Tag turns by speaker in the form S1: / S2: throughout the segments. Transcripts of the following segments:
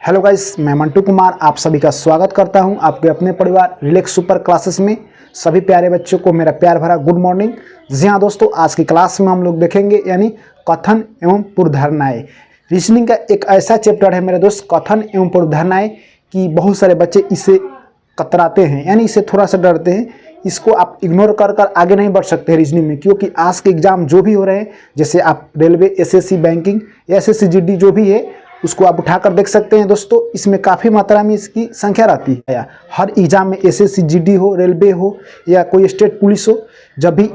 S1: Hello guys, मैं मंटू कुमार आप सभी का स्वागत करता हूं आपके अपने परिवार रिलैक्स सुपर क्लासेस में। सभी प्यारे बच्चों को मेरा प्यार भरा गुड मॉर्निंग। जी हाँ दोस्तों, आज की क्लास में हम लोग देखेंगे यानी कथन एवं पूर्वधारणाएं। रीजनिंग का एक ऐसा चैप्टर है मेरे दोस्त, कथन एवं पूर्वधारणाएं, कि बहुत सारे बच्चे इसे कतराते हैं यानी इसे थोड़ा सा डरते हैं। इसको आप इग्नोर कर कर आगे नहीं बढ़ सकते रीजनिंग में, क्योंकि आज के एग्जाम जो भी हो रहे हैं, जैसे आप railway, SSC, banking, SSC GD जो भी है उसको आप उठाकर देख सकते हैं दोस्तों। इसमें काफ़ी मात्रा में इसकी संख्या रहती है। हर एग्जाम में एसएससी जीडी हो, रेलवे हो या कोई स्टेट पुलिस हो, जब भी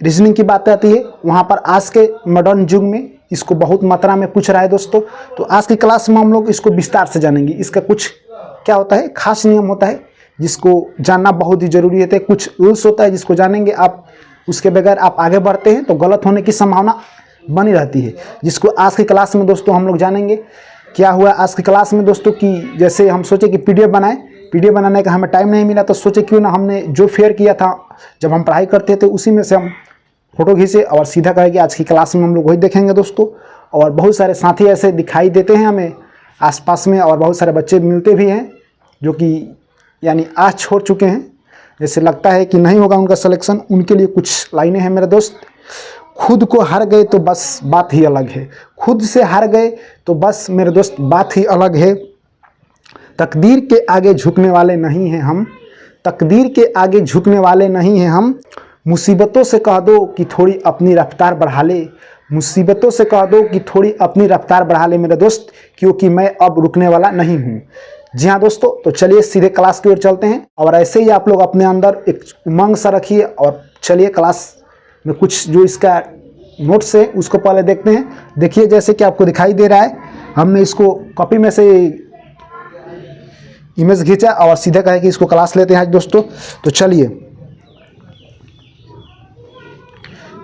S1: रीजनिंग की बात आती है वहाँ पर आज के मॉडर्न युग में इसको बहुत मात्रा में पूछ रहा है दोस्तों। तो आज की क्लास में हम लोग इसको विस्तार से जानेंगे। इसका कुछ क्या होता है, खास नियम होता है जिसको जानना बहुत ही जरूरी होता है। कुछ रूल्स होता है जिसको जानेंगे आप, उसके बगैर आप आगे बढ़ते हैं तो गलत होने की संभावना बनी रहती है, जिसको आज की क्लास में दोस्तों हम लोग जानेंगे। क्या हुआ आज की क्लास में दोस्तों कि जैसे हम सोचे कि पीडीएफ बनाएं, पीडीएफ बनाने का हमें टाइम नहीं मिला, तो सोचे क्यों ना हमने जो फेयर किया था जब हम पढ़ाई करते थे उसी में से हम फोटो खींचे और सीधा करेंगे। आज की क्लास में हम लोग वही देखेंगे दोस्तों। और बहुत सारे साथी ऐसे दिखाई देते हैं हमें आसपास में, और बहुत सारे बच्चे मिलते भी हैं जो कि यानी आज छोड़ चुके हैं, जैसे लगता है कि नहीं होगा उनका सिलेक्शन। उनके लिए कुछ लाइनें हैं मेरे दोस्त। खुद को हार गए तो बस बात ही अलग है, खुद से हार गए तो बस मेरे दोस्त बात ही अलग है। तकदीर के आगे झुकने वाले नहीं हैं हम, तकदीर के आगे झुकने वाले नहीं हैं हम। मुसीबतों से कह दो कि थोड़ी अपनी रफ्तार बढ़ा ले, मुसीबतों से कह दो कि थोड़ी अपनी रफ्तार बढ़ा ले मेरे दोस्त, क्योंकि मैं अब रुकने वाला नहीं हूँ। जी हाँ दोस्तों, तो चलिए सीधे क्लास की ओर चलते हैं। और ऐसे ही आप लोग अपने अंदर एक उमंग सा रखिए और चलिए क्लास में कुछ जो इसका नोट्स है उसको पहले देखते हैं। देखिए जैसे कि आपको दिखाई दे रहा है, हमने इसको कॉपी में से इमेज खींचा और सीधा कहे कि इसको क्लास लेते हैं आज दोस्तों। तो चलिए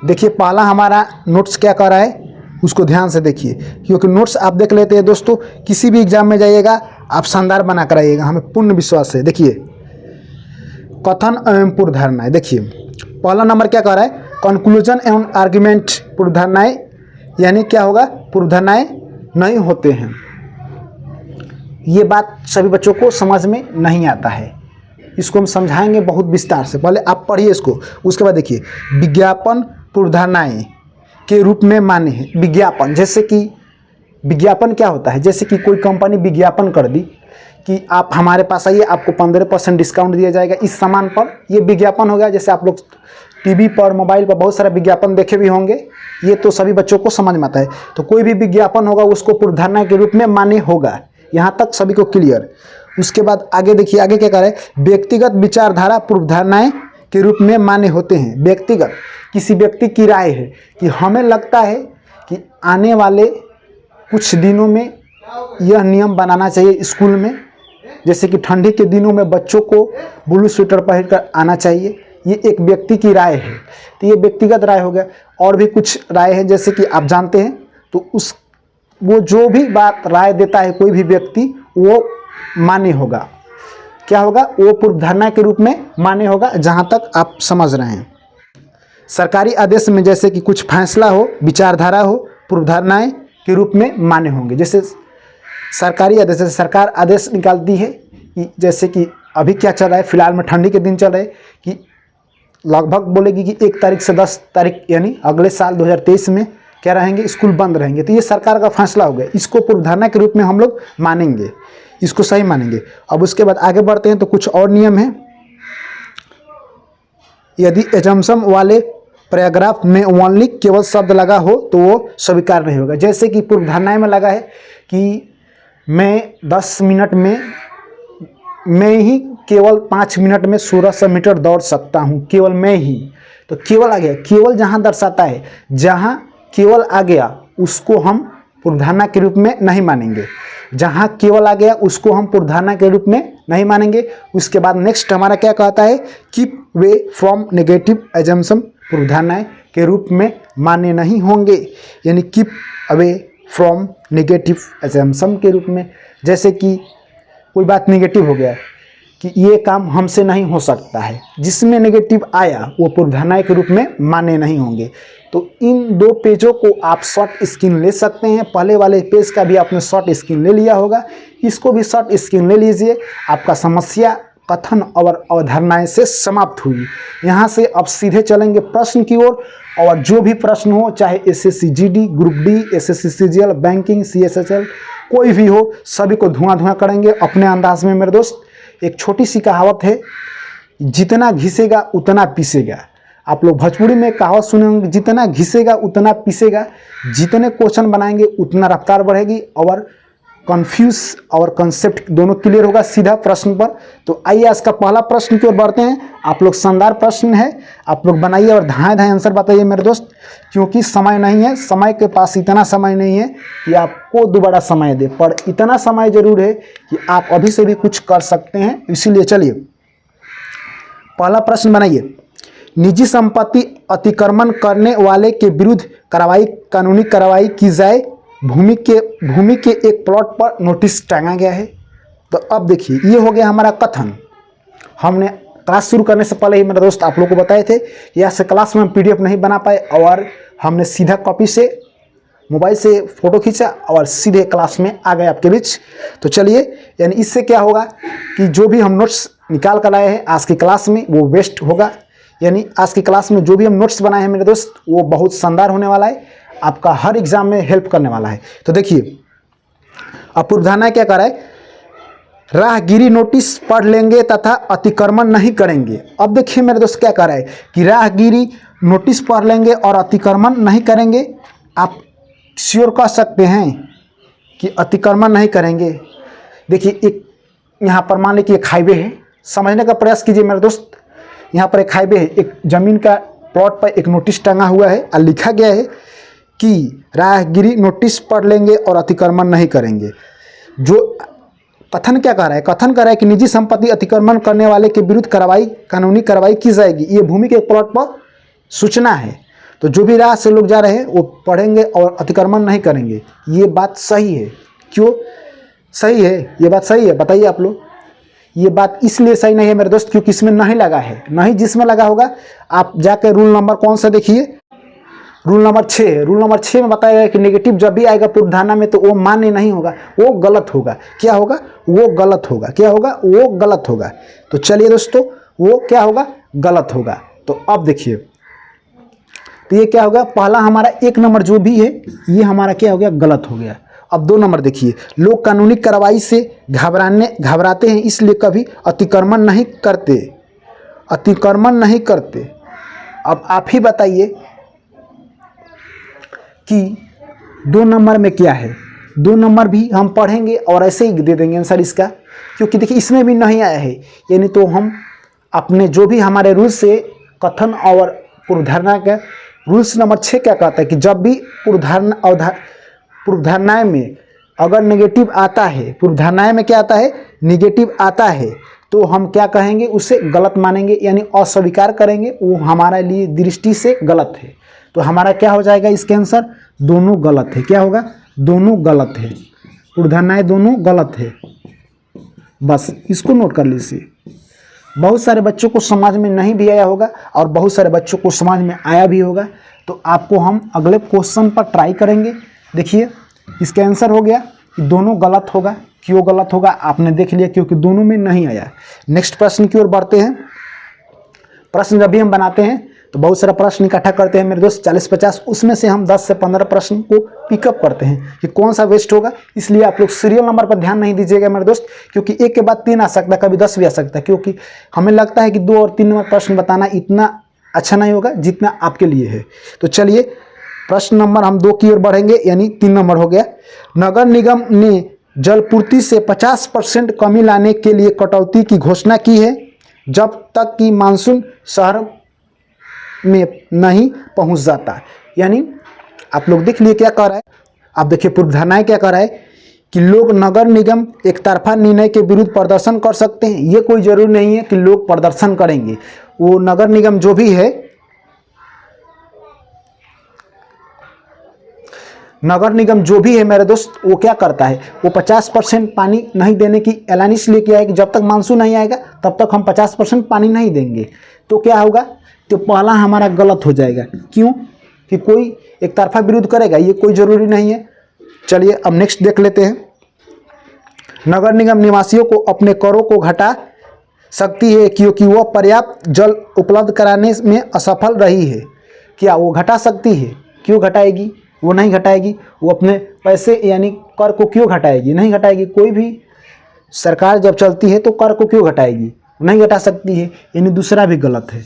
S1: देखिए, पहला हमारा नोट्स क्या कर रहा है उसको ध्यान से देखिए, क्योंकि नोट्स आप देख लेते हैं दोस्तों, किसी भी एग्जाम में जाइएगा आप शानदार बना कर आइएगा, हमें पूर्ण विश्वास है। देखिए कथन एवं पूर्वधारणाएं, देखिए पहला नंबर क्या कह रहा है, कंक्लूजन एवं आर्ग्यूमेंट पूर्वधारणाएं, यानी क्या होगा, पूर्वधारणाएं नहीं होते हैं। ये बात सभी बच्चों को समझ में नहीं आता है, इसको हम समझाएंगे बहुत विस्तार से। पहले आप पढ़िए इसको, उसके बाद देखिए विज्ञापन पूर्वधारणाएं के रूप में माने हैं। विज्ञापन, जैसे कि विज्ञापन क्या होता है, जैसे कि कोई कंपनी विज्ञापन कर दी कि आप हमारे पास आइए, आपको 15% डिस्काउंट दिया जाएगा इस सामान पर, ये विज्ञापन हो गया। जैसे आप लोग टीवी पर, मोबाइल पर बहुत सारा विज्ञापन देखे भी होंगे, ये तो सभी बच्चों को समझ में आता है। तो कोई भी विज्ञापन होगा उसको पूर्वधारणा के रूप में मान्य होगा, यहाँ तक सभी को क्लियर। उसके बाद आगे देखिए, आगे क्या करें, व्यक्तिगत विचारधारा पूर्वधारणाएं के रूप में मान्य होते हैं। व्यक्तिगत, किसी व्यक्ति की राय है कि हमें लगता है कि आने वाले कुछ दिनों में यह नियम बनाना चाहिए स्कूल में, जैसे कि ठंडी के दिनों में बच्चों को ब्लू स्वेटर पहनकर आना चाहिए। ये एक व्यक्ति की राय है, तो ये व्यक्तिगत राय हो गया। और भी कुछ राय है जैसे कि आप जानते हैं, तो वो जो भी बात राय देता है कोई भी व्यक्ति, वो मान्य होगा। क्या होगा, वो पूर्वधारणा के रूप में मान्य होगा, जहाँ तक आप समझ रहे हैं। सरकारी आदेश में जैसे कि कुछ फैसला हो, विचारधारा हो, पूर्वधारणाएं के रूप में मान्य होंगे। जैसे सरकारी आदेश, जैसे सरकार आदेश निकालती है कि जैसे कि अभी क्या चल रहा है, फिलहाल में ठंडी के दिन चल रहे कि लगभग बोलेगी कि 1 तारीख से 10 तारीख यानी अगले साल 2023 में क्या रहेंगे, स्कूल बंद रहेंगे। तो ये सरकार का फैसला हो गया, इसको पूर्वधारणा के रूप में हम लोग मानेंगे, इसको सही मानेंगे। अब उसके बाद आगे बढ़ते हैं तो कुछ और नियम है। यदि एजम्पशन वाले पैराग्राफ में ओनली केवल शब्द लगा हो तो वो स्वीकार नहीं होगा। जैसे कि पूर्वधारणाएं में लगा है कि मैं 10 मिनट में, मैं ही केवल 5 मिनट में 1600 मीटर दौड़ सकता हूँ, केवल मैं ही। तो केवल आ गया, केवल जहाँ दर्शाता है, जहाँ केवल आ गया उसको हम पूर्वधारणा के रूप में नहीं मानेंगे। जहाँ केवल आ गया उसको हम पूर्वधारणा के रूप में नहीं मानेंगे। उसके बाद नेक्स्ट हमारा क्या कहता है, keep way from negative assumption पूर्वधारणाएं के रूप में मान्य नहीं होंगे, यानी keep away from negative assumption के रूप में। जैसे कि कोई बात नेगेटिव हो गया कि ये काम हमसे नहीं हो सकता है, जिसमें नेगेटिव आया वो पूर्वधारणा के रूप में मान्य नहीं होंगे। तो तो इन 2 पेजों को आप शॉर्ट स्क्रीन ले सकते हैं। पहले वाले पेज का भी आपने शॉर्ट स्क्रीन ले लिया होगा, इसको भी शॉर्ट स्क्रीन ले लीजिए। आपका समस्या कथन और अवधारणाएं से समाप्त हुई। यहाँ से अब सीधे चलेंगे प्रश्न की ओर, और जो भी प्रश्न हो, चाहे SSC GD, group D, SSC CGL, banking, CSHL, कोई भी हो, सभी को धुआं करेंगे अपने अंदाज में। मेरे दोस्त, एक छोटी सी कहावत है, जितना घिसेगा उतना पीसेगा। आप लोग भोजपुरी में कहावत सुने होंगे, जितना घिसेगा उतना पीसेगा। जितने क्वेश्चन बनाएंगे उतना रफ्तार बढ़ेगी और कन्फ्यूज और कंसेप्ट दोनों क्लियर होगा। सीधा प्रश्न पर, तो आइए आज का पहला प्रश्न की ओर बढ़ते हैं। आप लोग शानदार प्रश्न है, आप लोग बनाइए और धाएं आंसर बताइए मेरे दोस्त, क्योंकि समय नहीं है, समय के पास इतना समय नहीं है कि आपको दोबारा समय दे, पर इतना समय जरूर है कि आप अभी से भी कुछ कर सकते हैं। इसीलिए चलिए पहला प्रश्न बनाइए। निजी संपत्ति अतिक्रमण करने वाले के विरुद्ध कानूनी कार्रवाई की जाए। भूमि के एक प्लॉट पर नोटिस टांगा गया है। तो अब देखिए, ये हो गया हमारा कथन। हमने क्लास शुरू करने से पहले ही मेरे दोस्त आप लोग को बताए थे, यहाँ से क्लास में हम पीडीएफ नहीं बना पाए और हमने सीधा कॉपी से मोबाइल से फ़ोटो खींचा और सीधे क्लास में आ गए आपके बीच। तो चलिए, यानी इससे क्या होगा कि जो भी हम नोट्स निकाल कर लाए हैं आज की क्लास में वो वेस्ट होगा। यानी आज की क्लास में जो भी हम नोट्स बनाए हैं मेरे दोस्त, वो बहुत शानदार होने वाला है, आपका हर एग्जाम में हेल्प करने वाला है। तो देखिए, अब पूर्वधारणा क्या कर रहा है, राहगीरी नोटिस पढ़ लेंगे तथा अतिक्रमण नहीं करेंगे। अब देखिए मेरे दोस्त क्या कर रहा है कि राहगीरी नोटिस पढ़ लेंगे और अतिक्रमण नहीं करेंगे। आप श्योर कह सकते हैं कि अतिक्रमण नहीं करेंगे। देखिए, एक यहाँ पर मान लीजिए एक हाईवे है, समझने का प्रयास कीजिए मेरे दोस्त। यहाँ पर एक हाईवे है, एक जमीन का प्लॉट पर एक नोटिस टंगा हुआ है और लिखा गया है कि राहगीरी नोटिस पढ़ लेंगे और अतिक्रमण नहीं करेंगे। जो कथन क्या कह रहा है, कथन कर रहा है कि निजी संपत्ति अतिक्रमण करने वाले के विरुद्ध कानूनी कार्रवाई की जाएगी। ये भूमि के प्लॉट पर सूचना है, तो जो भी राह से लोग जा रहे हैं वो पढ़ेंगे और अतिक्रमण नहीं करेंगे। ये बात सही है। क्यों सही है? ये बात सही है, बताइए आप लोग। ये बात इसलिए सही नहीं है मेरे दोस्त क्योंकि इसमें नहीं लगा है। नहीं जिसमें लगा होगा, आप जाकर रूल नंबर कौन सा देखिए, रूल नंबर 6 है। रूल नंबर 6 में बताया गया कि नेगेटिव जब भी आएगा पूर्वधारणा में तो वो मान्य नहीं होगा, वो गलत होगा। क्या होगा? वो गलत होगा। क्या होगा? वो गलत होगा। तो चलिए दोस्तों, वो क्या होगा? गलत होगा। तो अब देखिए, तो ये क्या होगा, पहला हमारा 1 नंबर जो भी है ये हमारा क्या हो गया? गलत हो गया। अब 2 नंबर देखिए, लोग कानूनी कार्रवाई से घबराते हैं इसलिए कभी अतिक्रमण नहीं करते। अतिक्रमण नहीं करते। अब आप ही बताइए कि 2 नंबर में क्या है। 2 नंबर भी हम पढ़ेंगे और ऐसे ही दे देंगे आंसर इसका, क्योंकि देखिए इसमें भी नहीं आया है। यानी तो हम अपने जो भी हमारे रूल से कथन और पूर्वधारणा का रूल्स नंबर 6 क्या कहता है कि जब भी पूर्वधारणाएं में अगर नेगेटिव आता है, पूर्वधारणाएं में क्या आता है? नेगेटिव आता है, तो हम क्या कहेंगे? उसे गलत मानेंगे, यानी अस्वीकार करेंगे। वो हमारे लिए दृष्टि से गलत है। तो हमारा क्या हो जाएगा इसके आंसर? दोनों गलत है। क्या होगा? दोनों गलत है। पूर्वधारणाएं दोनों गलत है। बस इसको नोट कर लीजिए। बहुत सारे बच्चों को समझ में नहीं भी आया होगा और बहुत सारे बच्चों को समझ में आया भी होगा। तो आपको हम अगले क्वेश्चन पर ट्राई करेंगे। देखिए, इसका आंसर हो गया कि दोनों गलत होगा। क्यों गलत होगा आपने देख लिया, क्योंकि दोनों में नहीं आया। नेक्स्ट प्रश्न की ओर बढ़ते हैं। प्रश्न जब भी हम बनाते हैं तो बहुत सारा प्रश्न इकट्ठा करते हैं मेरे दोस्त, 40-50, उसमें से हम 10 से 15 प्रश्न को पिकअप करते हैं कि कौन सा वेस्ट होगा। इसलिए आप लोग सीरियल नंबर पर ध्यान नहीं दीजिएगा मेरे दोस्त, क्योंकि एक के बाद 3 आ सकता है, कभी 10 भी आ सकता है। क्योंकि हमें लगता है कि 2 और 3 नंबर प्रश्न बताना इतना अच्छा नहीं होगा जितना आपके लिए है। तो चलिए प्रश्न नंबर हम 2 की ओर बढ़ेंगे, यानी 3 नंबर हो गया। नगर निगम ने जलपूर्ति से 50% कमी लाने के लिए कटौती की घोषणा की है, जब तक कि मानसून शहर में नहीं पहुंच जाता। यानी आप लोग देख लिए क्या कह रहा है। आप देखिए पूर्वधारणाएं क्या कह रहा है कि लोग नगर निगम एक तरफा निर्णय के विरुद्ध प्रदर्शन कर सकते हैं। ये कोई जरूरी नहीं है कि लोग प्रदर्शन करेंगे। वो नगर निगम जो भी है, नगर निगम जो भी है मेरे दोस्त, वो क्या करता है? वो 50% पानी नहीं देने की ऐलान इसलिए किया है कि जब तक मानसून नहीं आएगा तब तक हम 50% पानी नहीं देंगे। तो क्या होगा? तो पहला हमारा गलत हो जाएगा। क्यों? कि कोई एक तरफा विरोध करेगा, ये कोई ज़रूरी नहीं है। चलिए अब नेक्स्ट देख लेते हैं। नगर निगम निवासियों को अपने करों को घटा सकती है क्योंकि वह पर्याप्त जल उपलब्ध कराने में असफल रही है। क्या वो घटा सकती है? क्यों घटाएगी? वो नहीं घटाएगी। वो अपने पैसे यानी कर को क्यों घटाएगी? नहीं घटाएगी। कोई भी सरकार जब चलती है तो कर को क्यों घटाएगी? नहीं घटा सकती है। यानी दूसरा भी गलत है।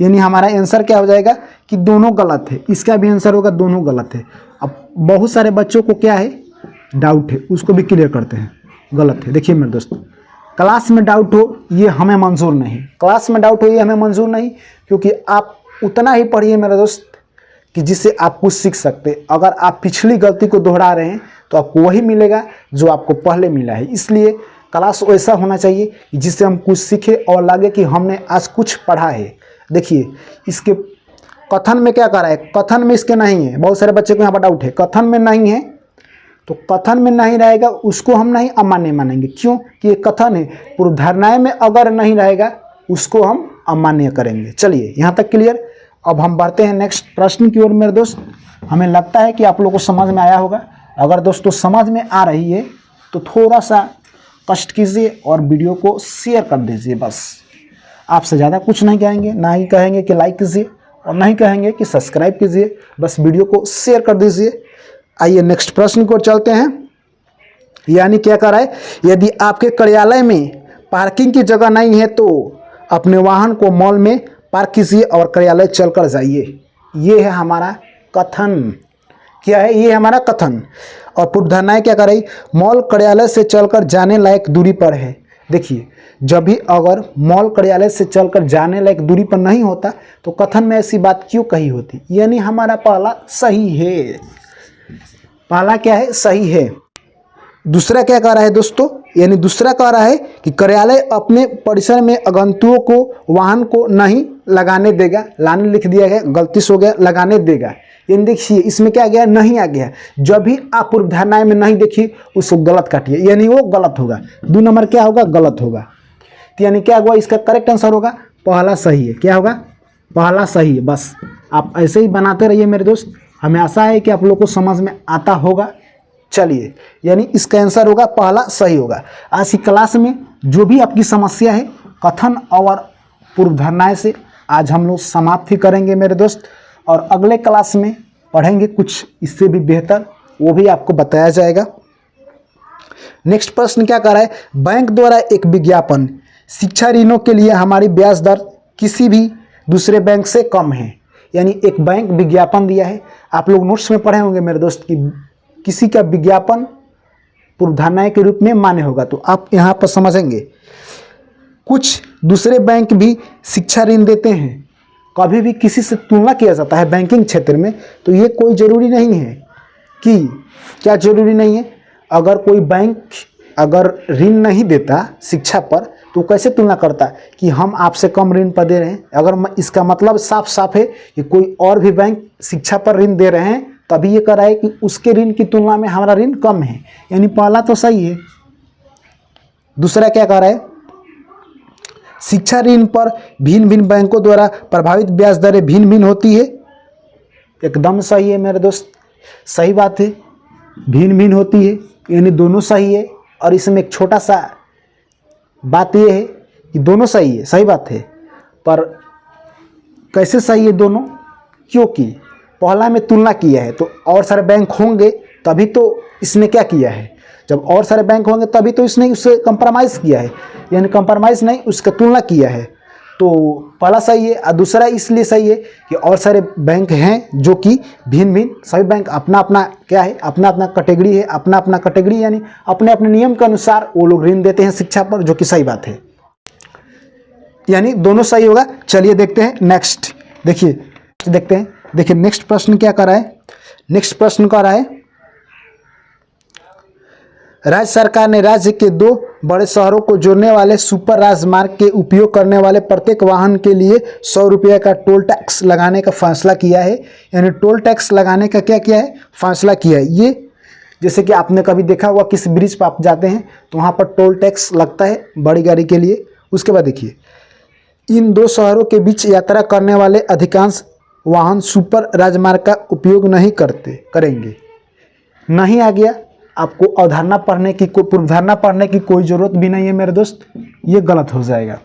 S1: यानी हमारा आंसर क्या हो जाएगा कि दोनों गलत है। इसका भी आंसर होगा दोनों गलत है। अब बहुत सारे बच्चों को क्या है, डाउट है, उसको भी क्लियर करते हैं। गलत है। देखिए मेरे दोस्तों, क्लास में डाउट हो ये हमें मंजूर नहीं। क्लास में डाउट हो ये हमें मंजूर नहीं, क्योंकि आप उतना ही पढ़िए मेरे दोस्त कि जिससे आप कुछ सीख सकते। अगर आप पिछली गलती को दोहरा रहे हैं तो आपको वही मिलेगा जो आपको पहले मिला है। इसलिए क्लास ऐसा होना चाहिए कि जिससे हम कुछ सीखें और लगे कि हमने आज कुछ पढ़ा है। देखिए इसके कथन में क्या कर रहा है, कथन में इसके नहीं है। बहुत सारे बच्चे को यहाँ पर डाउट है, कथन में नहीं है तो कथन में नहीं रहेगा उसको हम नहीं अमान्य मानेंगे। क्यों कि ये कथन है। पूर्वधारणाएं में अगर नहीं रहेगा उसको हम अमान्य करेंगे। चलिए यहाँ तक क्लियर। अब हम बढ़ते हैं नेक्स्ट प्रश्न की ओर मेरे दोस्त। हमें लगता है कि आप लोगों को समझ में आया होगा। अगर दोस्तों समझ में आ रही है तो थोड़ा सा कष्ट कीजिए और वीडियो को शेयर कर दीजिए। बस आपसे ज़्यादा कुछ नहीं कहेंगे, ना ही कहेंगे कि लाइक कीजिए और ना ही कहेंगे कि सब्सक्राइब कीजिए। बस वीडियो को शेयर कर दीजिए। आइए नेक्स्ट प्रश्न को चलते हैं। यानी क्या कर रहा है, यदि आपके कार्यालय में पार्किंग की जगह नहीं है तो अपने वाहन को मॉल में पार्क कीजिए और कार्यालय चलकर जाइए। ये है हमारा कथन। क्या है? ये हमारा कथन। और पूर्वधारणाएं क्या कर रही, मॉल कार्यालय से चलकर जाने लायक दूरी पर है। देखिए जब भी अगर मॉल कार्यालय से चलकर जाने लायक दूरी पर नहीं होता तो कथन में ऐसी बात क्यों कही होती? यानी हमारा पहला सही है। पहला क्या है? सही है। दूसरा क्या कह रहा है दोस्तों, यानी दूसरा कह रहा है कि कार्यालय अपने परिसर में आगंतुकों को वाहन को नहीं लगाने देगा। लाने लिख दिया गया, गलती से हो गया, लगाने देगा। यानी देखिए इसमें क्या गया, नहीं आ गया। जब भी आप पूर्वधारणाएं में नहीं देखिए उसको गलत काटिए, यानी वो गलत होगा। 2 नंबर क्या होगा, गलत होगा। तो यानी क्या हुआ, इसका करेक्ट आंसर होगा पहला सही है। क्या होगा, पहला सही है। बस आप ऐसे ही बनाते रहिए मेरे दोस्त। हमें आशा है कि आप लोग को समझ में आता होगा। चलिए यानी इसका आंसर होगा पहला सही होगा। आज की क्लास में जो भी आपकी समस्या है कथन और पूर्वधारणाएं से आज हम लोग समाप्त ही करेंगे मेरे दोस्त। और अगले क्लास में पढ़ेंगे कुछ इससे भी बेहतर, वो भी आपको बताया जाएगा। नेक्स्ट प्रश्न क्या कर रहा है, बैंक द्वारा एक विज्ञापन, शिक्षा ऋणों के लिए हमारी ब्याज दर किसी भी दूसरे बैंक से कम है। यानी एक बैंक विज्ञापन दिया है। आप लोग नोट्स में पढ़े होंगे मेरे दोस्त कि किसी का विज्ञापन पूर्वधारणाएं के रूप में मान्य होगा, तो आप यहाँ पर समझेंगे। कुछ दूसरे बैंक भी शिक्षा ऋण देते हैं। कभी भी किसी से तुलना किया जाता है बैंकिंग क्षेत्र में, तो ये कोई ज़रूरी नहीं है कि, क्या ज़रूरी नहीं है, अगर कोई बैंक अगर ऋण नहीं देता शिक्षा पर तो कैसे तुलना करता कि हम आपसे कम ऋण पर दे रहे हैं। अगर इसका मतलब साफ साफ है कि कोई और भी बैंक शिक्षा पर ऋण दे रहे हैं, तभी ये कह रहा है कि उसके ऋण की तुलना में हमारा ऋण कम है। यानी पहला तो सही है। दूसरा क्या कह रहा है, शिक्षा ऋण पर भिन्न भिन्न बैंकों द्वारा प्रभावित ब्याज दरें भिन्न भिन्न होती है। एकदम सही है मेरे दोस्त, सही बात है, भिन्न भिन्न होती है, यानी दोनों सही है। और इसमें एक छोटा सा बात यह है कि दोनों सही है, सही बात है, पर कैसे सही है दोनों, क्योंकि पहला में तुलना किया है तो और सारे बैंक होंगे तभी तो इसने क्या किया है। जब और सारे बैंक होंगे तभी तो इसने उससे कंप्रोमाइज़ किया है, यानी कंप्रोमाइज़ नहीं, उसका तुलना किया है। तो पहला सही है। और दूसरा इसलिए सही है कि और सारे बैंक हैं जो कि भिन्न भिन्न, सभी बैंक अपना अपना क्या है, अपना अपना कैटेगरी है, अपना अपना कैटेगरी यानी अपने अपने नियम के अनुसार वो लोग ऋण देते हैं शिक्षा पर, जो कि सही बात है। यानी दोनों सही होगा। चलिए देखते हैं नेक्स्ट। देखिए देखते हैं, देखिए नेक्स्ट प्रश्न क्या कर रहा है। नेक्स्ट प्रश्न कर रहा है, राज्य सरकार ने राज्य के 2 बड़े शहरों को जोड़ने वाले सुपर राजमार्ग के उपयोग करने वाले प्रत्येक वाहन के लिए 100 रुपये का टोल टैक्स लगाने का फैसला किया है। यानी टोल टैक्स लगाने का क्या किया है, फैसला किया है। ये जैसे कि आपने कभी देखा होगा किसी ब्रिज पर आप जाते हैं तो वहाँ पर टोल टैक्स लगता है बड़ी गाड़ी के लिए। उसके बाद देखिए, इन 2 शहरों के बीच यात्रा करने वाले अधिकांश वाहन सुपर राजमार्ग का उपयोग नहीं करेंगे। नहीं आ गया, आपको अवधारणा पढ़ने की पूर्वधारणा पढ़ने की कोई ज़रूरत भी नहीं है मेरे दोस्त, ये गलत हो जाएगा।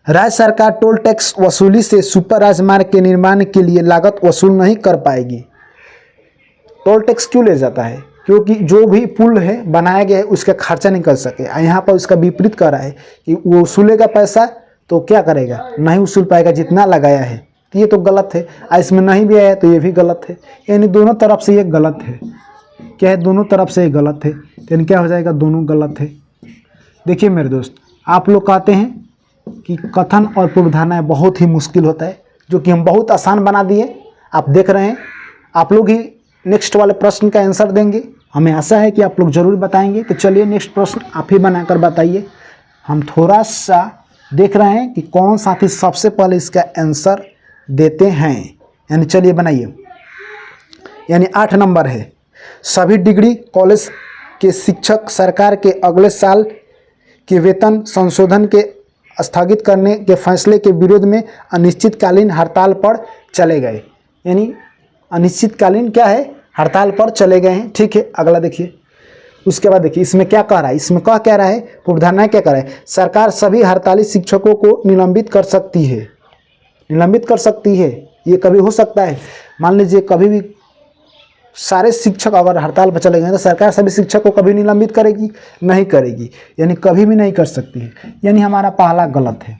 S1: राज्य सरकार टोल टैक्स वसूली से सुपर राजमार्ग के निर्माण के लिए लागत वसूल नहीं कर पाएगी। टोल टैक्स क्यों ले जाता है? क्योंकि जो भी पुल है बनाया गया है उसका खर्चा निकल सके। यहाँ पर उसका विपरीत कर रहा है कि वो वसूलेगा पैसा तो क्या करेगा, नहीं वसूल पाएगा जितना लगाया है। तो ये तो गलत है। इसमें नहीं भी आया तो ये भी गलत है। यानी दोनों तरफ से ये गलत है। क्या है? दोनों तरफ से ये गलत है। यानी क्या हो जाएगा? दोनों गलत है। देखिए मेरे दोस्त, आप लोग कहते हैं कि कथन और पूर्वधारणाएं बहुत ही मुश्किल होता है, जो कि हम बहुत आसान बना दिए। आप देख रहे हैं, आप लोग ही नेक्स्ट वाले प्रश्न का आंसर देंगे। हमें आशा है कि आप लोग जरूर बताएंगे। तो चलिए नेक्स्ट प्रश्न आप ही बनाकर बताइए। हम थोड़ा सा देख रहे हैं कि कौन साथी सबसे पहले इसका आंसर देते हैं। यानी चलिए बनाइए। यानी 8 नंबर है, सभी डिग्री कॉलेज के शिक्षक सरकार के अगले साल के वेतन संशोधन के स्थगित करने के फैसले के विरोध में अनिश्चितकालीन हड़ताल पर चले गए। यानी अनिश्चितकालीन क्या है? हड़ताल पर चले गए हैं। ठीक है, अगला देखिए। उसके बाद देखिए इसमें क्या कह रहा है। इसमें क्या रहा है? पूर्वधारणा क्या कह रहा है? सरकार सभी हड़ताली शिक्षकों को निलंबित कर सकती है। निलंबित कर सकती है, ये कभी हो सकता है। मान लीजिए कभी भी सारे शिक्षक अगर हड़ताल पर चले गए तो सरकार सभी शिक्षक को कभी निलंबित करेगी? नहीं करेगी। यानी कभी भी नहीं कर सकती है। यानी हमारा पहला गलत है।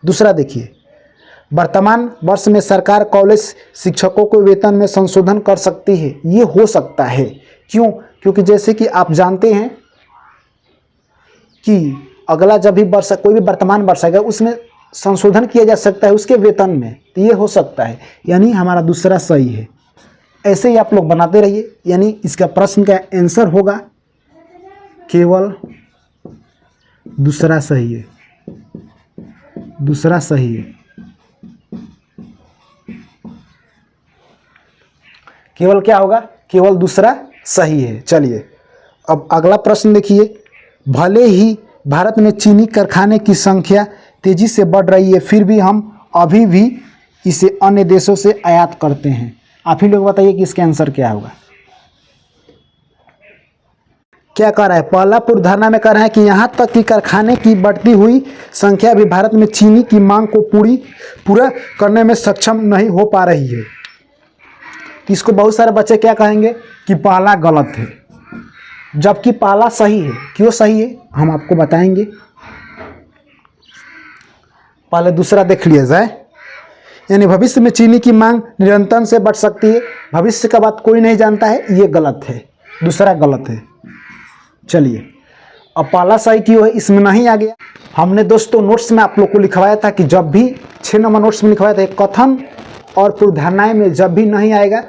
S1: दूसरा देखिए, वर्तमान वर्ष में सरकार कॉलेज शिक्षकों को वेतन में संशोधन कर सकती है। ये हो सकता है। क्यों? क्योंकि जैसे कि आप जानते हैं कि अगला जब भी वर्ष कोई भी वर्तमान वर्ष आएगा उसमें संशोधन किया जा सकता है उसके वेतन में। तो ये हो सकता है। यानी हमारा दूसरा सही है। ऐसे ही आप लोग बनाते रहिए। यानी इसका प्रश्न का आंसर होगा केवल दूसरा सही है। दूसरा सही है, केवल क्या होगा? केवल दूसरा सही है। चलिए अब अगला प्रश्न देखिए। भले ही भारत में चीनी कारखाने की संख्या तेजी से बढ़ रही है, फिर भी हम अभी भी इसे अन्य देशों से आयात करते हैं। आप ही लोग बताइए कि इसका आंसर क्या होगा। क्या कह रहा है? पहला पूर्वधारणा में कह रहा है कि यहाँ तक कि कारखाने की बढ़ती हुई संख्या भी भारत में चीनी की मांग को पूरा करने में सक्षम नहीं हो पा रही है। इसको बहुत सारे बच्चे क्या कहेंगे कि पहला गलत है, जबकि पहला सही है। क्यों सही है हम आपको बताएंगे। पहले दूसरा देख लिया जाए। यानी भविष्य में चीनी की मांग निरंतर से बढ़ सकती है। भविष्य का बात कोई नहीं जानता है, ये गलत है। दूसरा गलत है। चलिए अब पहला सही क्यों है? इसमें नहीं आ गया। हमने दोस्तों नोट्स में आप लोग को लिखवाया था कि जब भी 6 नंबर नोट्स में लिखवाया था कथन और पूर्वधारणाएं में जब भी नहीं आएगा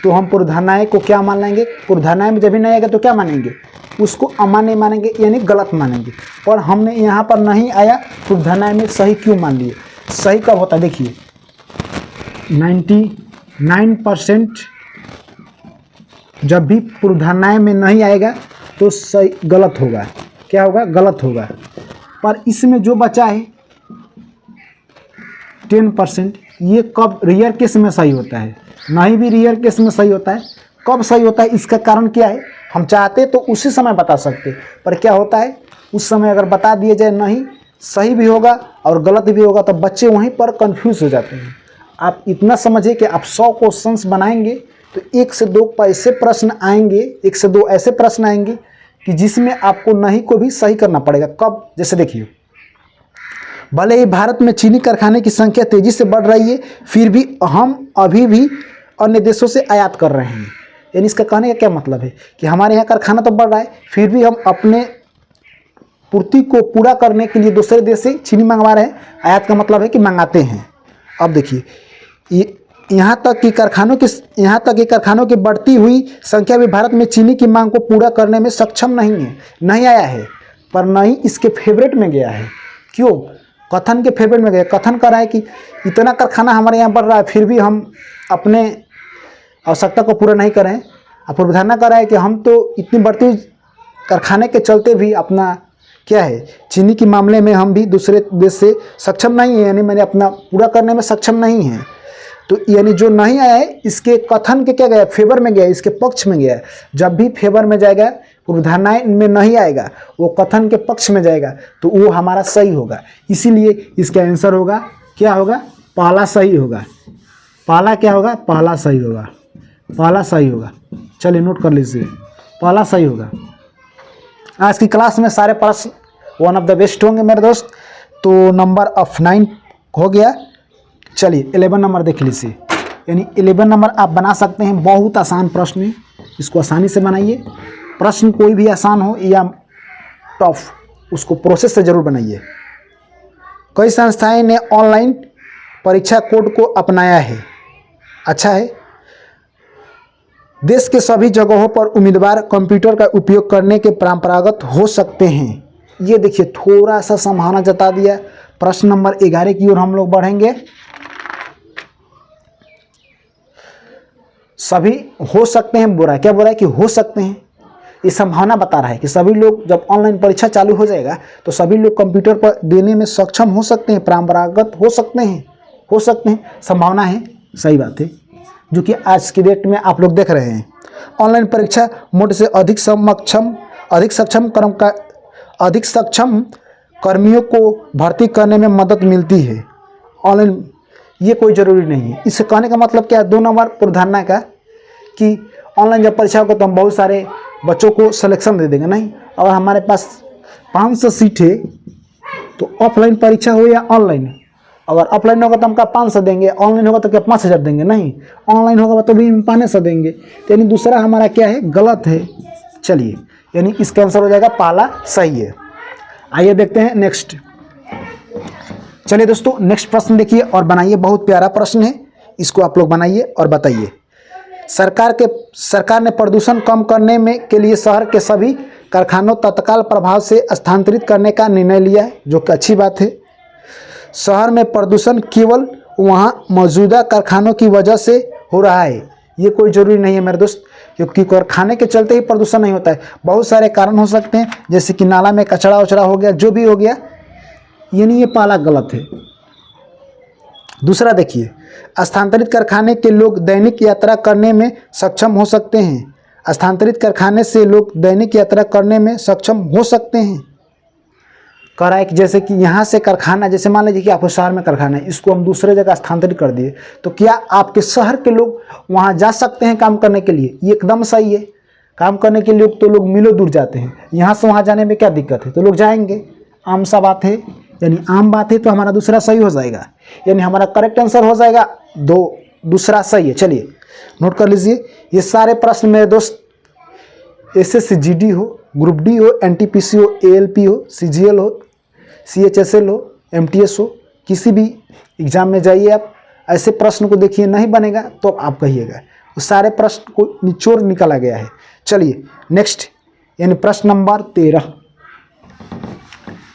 S1: तो हम पूर्वधारणाएं को क्या मान लेंगे? पूर्वधारणाएं में जब भी नहीं आएगा तो क्या मानेंगे? उसको अमान्य मानेंगे, यानी गलत मानेंगे। और हमने यहाँ पर नहीं आया पूर्वधारणाएं में सही क्यों मान लिए? सही कब होता है? देखिए 99% जब भी पूर्वधारणाएं में नहीं आएगा तो सही गलत होगा। क्या होगा? गलत होगा। पर इसमें जो बचा है 10%, ये कब रियर केस में सही होता है? नहीं भी रियर केस में सही होता है। कब सही होता है? इसका कारण क्या है? हम चाहते तो उसी समय बता सकते, पर क्या होता है उस समय अगर बता दिए जाए नहीं सही भी होगा और गलत भी होगा तो बच्चे वहीं पर कंफ्यूज हो जाते हैं। आप इतना समझिए कि आप 100 क्वेश्चंस बनाएंगे तो 1 से 2 ऐसे प्रश्न आएंगे, 1 से 2 ऐसे प्रश्न आएंगे कि जिसमें आपको नहीं को भी सही करना पड़ेगा। कब? जैसे देखिए, भले ही भारत में चीनी कारखाने की संख्या तेजी से बढ़ रही है, फिर भी हम अभी भी अन्य देशों से आयात कर रहे हैं। यानी इसका कहने का क्या मतलब है कि हमारे यहाँ कारखाना तो बढ़ रहा है, फिर भी हम अपने पूर्ति को पूरा करने के लिए दूसरे देश से चीनी मंगवा रहे हैं। आयात का मतलब है कि मंगाते हैं। अब देखिए यहाँ तक कि कारखानों की बढ़ती हुई संख्या भी भारत में चीनी की मांग को पूरा करने में सक्षम नहीं है। नहीं आया है, पर नहीं इसके फेवरेट में गया है। क्यों? कथन के फेवरेट में गया। कथन कर रहा है कि इतना कारखाना हमारे यहाँ बढ़ रहा है, फिर भी हम अपने आवश्यकता को पूरा नहीं कर रहे हैं। और पूर्वधारणा कर रहा है कि हम तो इतनी बढ़ती हुई कारखाने के चलते भी अपना क्या है, चीनी के मामले में हम भी दूसरे देश से सक्षम नहीं है, यानी मैंने अपना पूरा करने में सक्षम नहीं है। तो यानी जो नहीं आया है इसके कथन के क्या गया, फेवर में गया, इसके पक्ष में गया। जब भी फेवर में जाएगा, पूर्वधारणाएं में नहीं आएगा, वो कथन के पक्ष में जाएगा, तो वो हमारा सही होगा। इसीलिए इसका आंसर होगा, क्या होगा, पहला सही होगा। पहला क्या होगा, पहला सही होगा, पहला सही होगा। चलिए नोट कर लीजिए, पहला सही होगा। आज की क्लास में सारे प्रश्न वन ऑफ द बेस्ट होंगे मेरे दोस्त। तो नंबर ऑफ 9 हो गया। चलिए 11 नंबर देख लीजिए, यानी 11 नंबर आप बना सकते हैं। बहुत आसान प्रश्न है, इसको आसानी से बनाइए। प्रश्न कोई भी आसान हो या टफ, उसको प्रोसेस से जरूर बनाइए। कई संस्थाएं ने ऑनलाइन परीक्षा कोड को अपनाया है, अच्छा है। देश के सभी जगहों पर उम्मीदवार कंप्यूटर का उपयोग करने के परंपरागत हो सकते हैं। ये देखिए थोड़ा सा संभावना जता दिया। प्रश्न नंबर 11 की ओर हम लोग बढ़ेंगे। सभी हो सकते हैं, बोला क्या, बोला कि हो सकते हैं। ये संभावना बता रहा है कि सभी लोग, जब ऑनलाइन परीक्षा चालू हो जाएगा तो सभी लोग कंप्यूटर पर देने में सक्षम हो सकते हैं, परंपरागत हो सकते हैं, हो सकते हैं, संभावना है, सही बात है, जो कि आज की डेट में आप लोग देख रहे हैं। ऑनलाइन परीक्षा मोड से अधिक सक्षम कर्मियों को भर्ती करने में मदद मिलती है। ऑनलाइन, ये कोई ज़रूरी नहीं है। इससे कहने का मतलब क्या है, 2 नंबर पूर्वधारणा का, कि ऑनलाइन जब परीक्षा होगा तो हम बहुत सारे बच्चों को सिलेक्शन दे देंगे, नहीं। और हमारे पास 500 सीट है, तो ऑफलाइन परीक्षा हो या ऑनलाइन, अगर ऑफलाइन होगा तो हम क्या 500 देंगे, ऑनलाइन होगा तो क्या 5000 देंगे, नहीं। ऑनलाइन होगा तो भी 500 देंगे, तो यानी दूसरा हमारा क्या है, गलत है। चलिए, यानी इसका आंसर हो जाएगा पहला सही है। आइए देखते हैं नेक्स्ट। चलिए दोस्तों, नेक्स्ट प्रश्न देखिए और बनाइए। बहुत प्यारा प्रश्न है, इसको आप लोग बनाइए और बताइए। सरकार ने प्रदूषण कम करने में के लिए शहर के सभी कारखानों तत्काल प्रभाव से स्थानांतरित करने का निर्णय लिया है, जो कि अच्छी बात है। शहर में प्रदूषण केवल वहाँ मौजूदा कारखानों की वजह से हो रहा है, ये कोई ज़रूरी नहीं है मेरे दोस्त, क्योंकि कारखाने के चलते ही प्रदूषण नहीं होता है। बहुत सारे कारण हो सकते हैं, जैसे कि नाला में कचरा उचड़ा हो गया, जो भी हो गया, यानी ये पहला गलत है। दूसरा देखिए, स्थानांतरित कारखाने के लोग दैनिक यात्रा करने में सक्षम हो सकते हैं। स्थानांतरित कारखाने से लोग दैनिक यात्रा करने में सक्षम हो सकते हैं। कह रहा है कि जैसे कि यहाँ से कारखाना, जैसे मान लीजिए कि आपके शहर में कारखाना है, इसको हम दूसरे जगह स्थानांतरित कर दिए, तो क्या आपके शहर के लोग वहाँ जा सकते हैं काम करने के लिए? ये एकदम सही है। काम करने के लिए तो लोग मीलों दूर जाते हैं, यहाँ से वहाँ जाने में क्या दिक्कत है, तो लोग जाएंगे, आम सा बात है, यानी आम बात है। तो हमारा दूसरा सही हो जाएगा, यानी हमारा करेक्ट आंसर हो जाएगा दूसरा सही है। चलिए नोट कर लीजिए। ये सारे प्रश्न मेरे दोस्त एसएससी जीडी हो, ग्रुप डी हो, एनटीपीसी हो, एएलपी हो, सीजीएल हो, सीएचएसएल हो, एमटीएस हो, किसी भी एग्जाम में जाइए आप, ऐसे प्रश्न को देखिए, नहीं बनेगा तो आप कहिएगा। उस सारे प्रश्न को निचोड़ निकाला गया है। चलिए नेक्स्ट, यानी प्रश्न नंबर 13।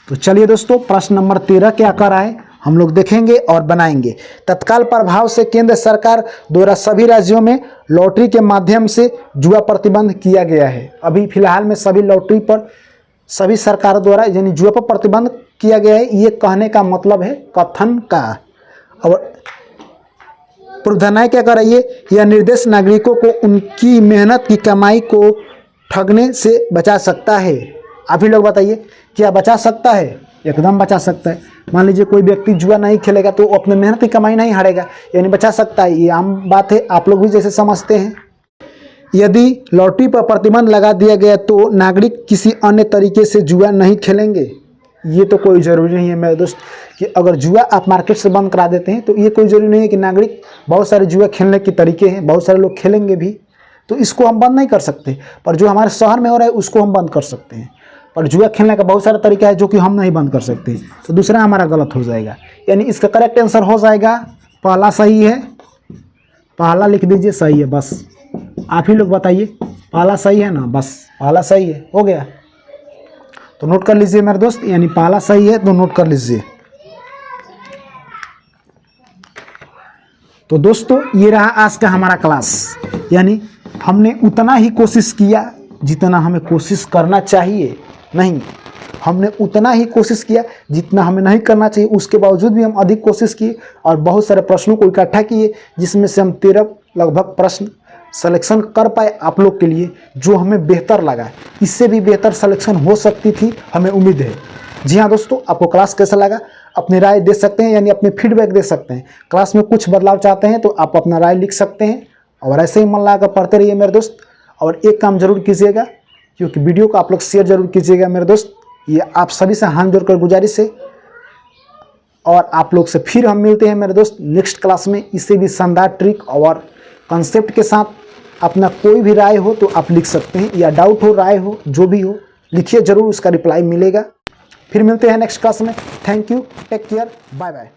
S1: तो चलिए दोस्तों, प्रश्न नंबर 13 क्या कर रहा है हम लोग देखेंगे और बनाएंगे। तत्काल प्रभाव से केंद्र सरकार द्वारा सभी राज्यों में लॉटरी के माध्यम से जुआ प्रतिबंध किया गया है। अभी फिलहाल में सभी लॉटरी पर सभी सरकार द्वारा यानी जुआ पर प्रतिबंध किया गया है। ये कहने का मतलब है कथन का। और पूर्वधारणा क्या कर रही है, यह निर्देश नागरिकों को उनकी मेहनत की कमाई को ठगने से बचा सकता है। आप ही लोग बताइए, क्या बचा सकता है? एकदम बचा सकता है। मान लीजिए कोई व्यक्ति जुआ नहीं खेलेगा तो वो अपने मेहनत की कमाई नहीं हारेगा, यानी बचा सकता है। ये आम बात है, आप लोग भी जैसे समझते हैं। यदि लॉटरी पर प्रतिबंध लगा दिया गया तो नागरिक किसी अन्य तरीके से जुआ नहीं खेलेंगे। ये तो कोई ज़रूरी नहीं है मेरे दोस्त कि अगर जुआ आप मार्केट से बंद करा देते हैं तो ये कोई ज़रूरी नहीं है कि नागरिक, बहुत सारे जुआ खेलने के तरीके हैं, बहुत सारे लोग खेलेंगे भी, तो इसको हम बंद नहीं कर सकते। पर जो हमारे शहर में हो रहा है उसको हम बंद कर सकते हैं। पर जुआ खेलने का बहुत सारा तरीका है जो कि हम नहीं बंद कर सकते, तो दूसरा हमारा गलत हो जाएगा। यानी इसका करेक्ट आंसर हो जाएगा पहला सही है। पहला लिख दीजिए, सही है, बस आप ही लोग बताइए पहला सही है ना, बस पहला सही है, हो गया। तो नोट कर लीजिए मेरे दोस्त, यानी पहला सही है तो नोट कर लीजिए। तो दोस्तों ये रहा आज का हमारा क्लास, यानी हमने उतना ही कोशिश किया जितना हमें कोशिश करना चाहिए। नहीं, हमने उतना ही कोशिश किया जितना हमें नहीं करना चाहिए, उसके बावजूद भी हम अधिक कोशिश किए और बहुत सारे प्रश्नों को इकट्ठा किए, जिसमें से हम 13 लगभग प्रश्न सिलेक्शन कर पाए आप लोग के लिए, जो हमें बेहतर लगा। इससे भी बेहतर सिलेक्शन हो सकती थी, हमें उम्मीद है। जी हाँ दोस्तों, आपको क्लास कैसा लगा अपनी राय दे सकते हैं, यानी अपने फीडबैक दे सकते हैं। क्लास में कुछ बदलाव चाहते हैं तो आप अपना राय लिख सकते हैं, और ऐसे ही मन लगाकर पढ़ते रहिए मेरे दोस्त। और एक काम जरूर कीजिएगा, क्योंकि वीडियो को आप लोग शेयर जरूर कीजिएगा मेरे दोस्त, ये आप सभी से हाथ जोड़कर गुजारिश है। और आप लोग से फिर हम मिलते हैं मेरे दोस्त नेक्स्ट क्लास में, इससे भी शानदार ट्रिक और कंसेप्ट के साथ। अपना कोई भी राय हो तो आप लिख सकते हैं, या डाउट हो, राय हो, जो भी हो लिखिए, जरूर उसका रिप्लाई मिलेगा। फिर मिलते हैं नेक्स्ट क्लास में। Thank you, take care, bye bye.